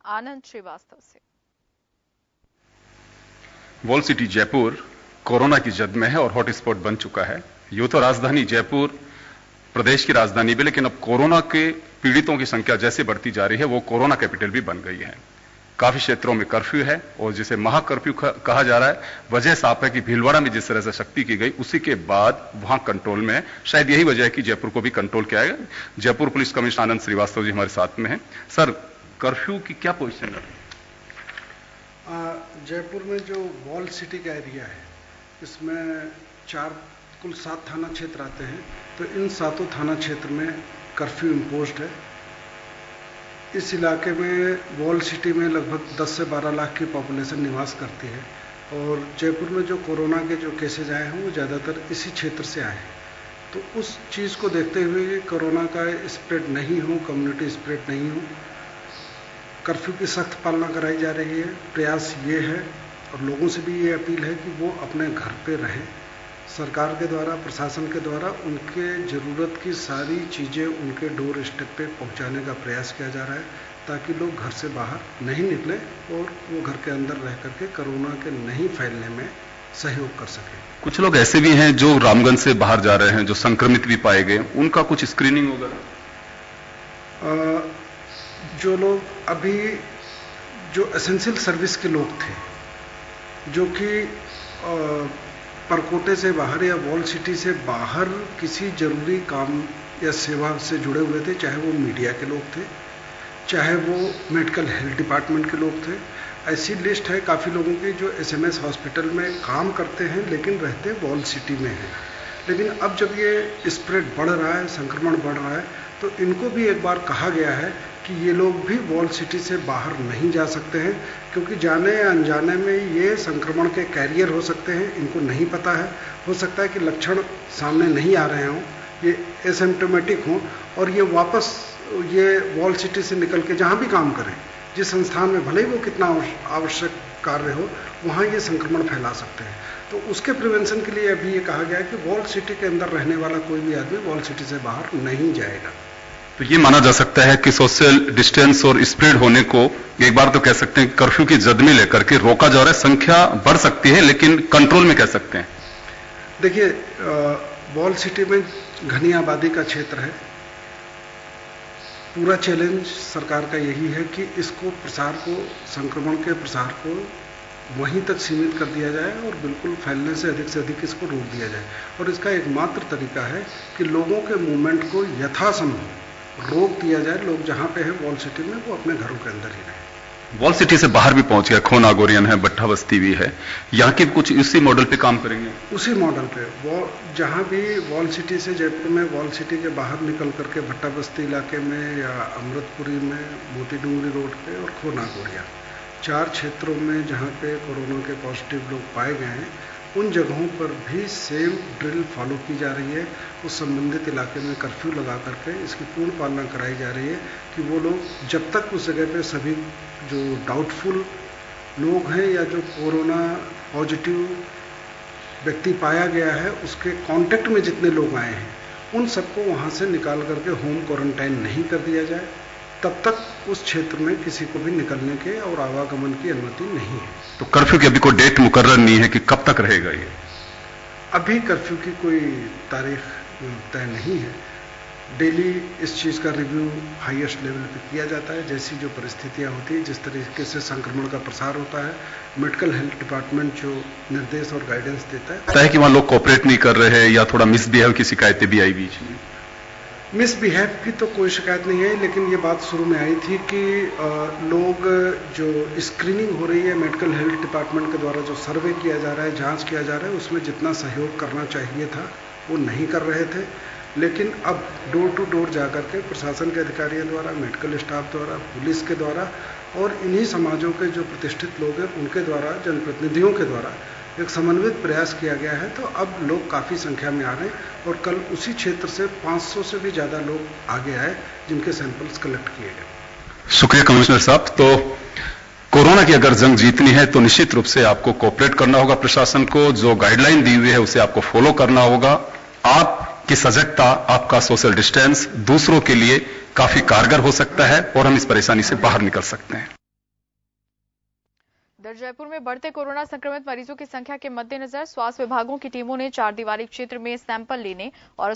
आनंद श्रीवास्तव से। Wall city Jaipur corona की जद में है और हॉटस्पॉट बन चुका है। यूं तो राजधानी जयपुर प्रदेश की राजधानी भी, लेकिन अब कोरोना के पीड़ितों की संख्या जैसे बढ़ती जा रही है वो कोरोना कैपिटल भी बन गई है। काफी क्षेत्रों में कर्फ्यू है और जिसे महाकर्फ्यू कहा जा रहा है। वजह साफ है कि भीलवाड़ा में जिस तरह से सख्ती की गई उसी के बाद वहां कंट्रोल में है। शायद यही वजह है कि जयपुर को भी कंट्रोल किया गया। जयपुर पुलिस कमिश्नर आनंद श्रीवास्तव जी हमारे साथ में हैं। सर, कर्फ्यू की क्या पोजीशन है? जयपुर में जो वॉल सिटी का एरिया है इसमें कुल 7 थाना क्षेत्र आते हैं, तो इन 7 थाना क्षेत्र में कर्फ्यू इम्पोज्ड है। इस इलाके में वॉल सिटी में लगभग 10 से 12 लाख की पॉपुलेशन निवास करती है और जयपुर में जो कोरोना के जो केसेज आए हैं वो ज़्यादातर इसी क्षेत्र से आए हैं। तो उस चीज़ को देखते हुए कोरोना का स्प्रेड नहीं हो, कम्युनिटी स्प्रेड नहीं हो, कर्फ्यू की सख्त पालना कराई जा रही है। प्रयास ये है और लोगों से भी ये अपील है कि वो अपने घर पे रहें। सरकार के द्वारा, प्रशासन के द्वारा उनके ज़रूरत की सारी चीज़ें उनके डोर स्टेप पे पहुंचाने का प्रयास किया जा रहा है ताकि लोग घर से बाहर नहीं निकलें और वो घर के अंदर रह करके कोरोना के नहीं फैलने में सहयोग कर सकें। कुछ लोग ऐसे भी हैं जो रामगंज से बाहर जा रहे हैं, जो संक्रमित भी पाए गए, उनका कुछ स्क्रीनिंग होगा? जो लोग अभी जो एसेंशियल सर्विस के लोग थे, जो कि परकोटे से बाहर या वॉल सिटी से बाहर किसी जरूरी काम या सेवा से जुड़े हुए थे, चाहे वो मीडिया के लोग थे, चाहे वो मेडिकल हेल्थ डिपार्टमेंट के लोग थे, ऐसी लिस्ट है काफ़ी लोगों की जो एसएमएस हॉस्पिटल में काम करते हैं लेकिन रहते वॉल सिटी में हैं। लेकिन अब जब ये स्प्रेड बढ़ रहा है, संक्रमण बढ़ रहा है, तो इनको भी एक बार कहा गया है कि ये लोग भी वॉल सिटी से बाहर नहीं जा सकते हैं, क्योंकि जाने या अनजाने में ये संक्रमण के कैरियर हो सकते हैं। इनको नहीं पता है, हो सकता है कि लक्षण सामने नहीं आ रहे हों, ये एसिम्प्टोमेटिक हों और ये वापस ये वॉल सिटी से निकल के जहाँ भी काम करें, जिस संस्थान में भले ही वो कितना आवश्यक कार्य हो, वहाँ ये संक्रमण फैला सकते हैं। तो उसके प्रिवेंशन के लिए अभी ये कहा गया है कि वॉल सिटी के अंदर रहने वाला कोई भी आदमी वॉल सिटी से बाहर नहीं जाएगा। तो ये माना जा सकता है कि सोशल डिस्टेंस और स्प्रेड होने को एक बार तो कह सकते हैं कर्फ्यू की जद में लेकर के रोका जा रहा है। संख्या बढ़ सकती है लेकिन कंट्रोल में कह सकते हैं। देखिए, वॉल सिटी में घनी आबादी का क्षेत्र है। पूरा चैलेंज सरकार का यही है कि इसको संक्रमण के प्रसार को वहीं तक सीमित कर दिया जाए और बिल्कुल फैलने से अधिक इसको रोक दिया जाए। और इसका एकमात्र तरीका है कि लोगों के मूवमेंट को यथासंभव रोक दिया जाए। लोग जहां पे हैं वॉल सिटी में, वो अपने घरों के अंदर ही रहें। वॉल सिटी से बाहर भी पहुंच गया, खोना गोरियन है, भट्टा बस्ती भी है, यहाँ के कुछ इसी मॉडल पे काम करेंगे? उसी मॉडल पे जहां भी वॉल सिटी से जयपुर में वॉल सिटी के बाहर निकल करके भट्टा बस्ती इलाके में या अमृतपुरी में, मोती डूंगरी रोड पे और खोना गोरिया, 4 क्षेत्रों में जहाँ पे कोरोना के पॉजिटिव लोग पाए गए हैं, उन जगहों पर भी सेम ड्रिल फॉलो की जा रही है। उस संबंधित इलाके में कर्फ्यू लगा करके इसकी पूर्ण पालना कराई जा रही है कि वो लोग जब तक उस जगह पे सभी जो डाउटफुल लोग हैं या जो कोरोना पॉजिटिव व्यक्ति पाया गया है उसके कांटेक्ट में जितने लोग आए हैं उन सबको वहाँ से निकाल करके होम क्वारंटाइन नहीं कर दिया जाए, तब तक उस क्षेत्र में किसी को भी निकलने के और आवागमन की अनुमति नहीं है। तो कर्फ्यू की अभी कोई डेट मुकर्रर नहीं है कि कब तक रहेगा ये? अभी कर्फ्यू की कोई तारीख तय नहीं है। डेली इस चीज़ का रिव्यू हाईएस्ट लेवल पे किया जाता है। जैसी जो परिस्थितियां होती है, जिस तरीके से संक्रमण का प्रसार होता है, मेडिकल हेल्थ डिपार्टमेंट जो निर्देश और गाइडेंस देता है कि वहाँ लोग कोऑपरेट नहीं कर रहे हैं या थोड़ा मिसबिहेव की शिकायतें भी आई बीच में। मिसबिहेव की तो कोई शिकायत नहीं है, लेकिन ये बात शुरू में आई थी कि लोग जो स्क्रीनिंग हो रही है मेडिकल हेल्थ डिपार्टमेंट के द्वारा, जो सर्वे किया जा रहा है, जांच किया जा रहा है, उसमें जितना सहयोग करना चाहिए था वो नहीं कर रहे थे। लेकिन अब डोर टू डोर जाकर के प्रशासन के अधिकारियों द्वारा, मेडिकल स्टाफ द्वारा, पुलिस के द्वारा और इन्हीं समाजों के जो प्रतिष्ठित लोग हैं उनके द्वारा, जनप्रतिनिधियों के द्वारा एक समन्वित प्रयास किया गया है। तो अब लोग काफ़ी संख्या में आ रहे हैं और कल उसी क्षेत्र से 500 से भी ज़्यादा लोग आगे आए जिनके सैंपल्स कलेक्ट किए गए। शुक्रिया कमिश्नर साहब। तो कोरोना की अगर जंग जीतनी है तो निश्चित रूप से आपको कोऑपरेट करना होगा, प्रशासन को जो गाइडलाइन दी हुई है उसे आपको फॉलो करना होगा। आपकी सजगता, आपका सोशल डिस्टेंस दूसरों के लिए काफी कारगर हो सकता है और हम इस परेशानी से बाहर निकल सकते हैं। उधर जयपुर में बढ़ते कोरोना संक्रमित मरीजों की संख्या के मद्देनजर स्वास्थ्य विभागों की टीमों ने चार दीवारी क्षेत्र में सैंपल लेने और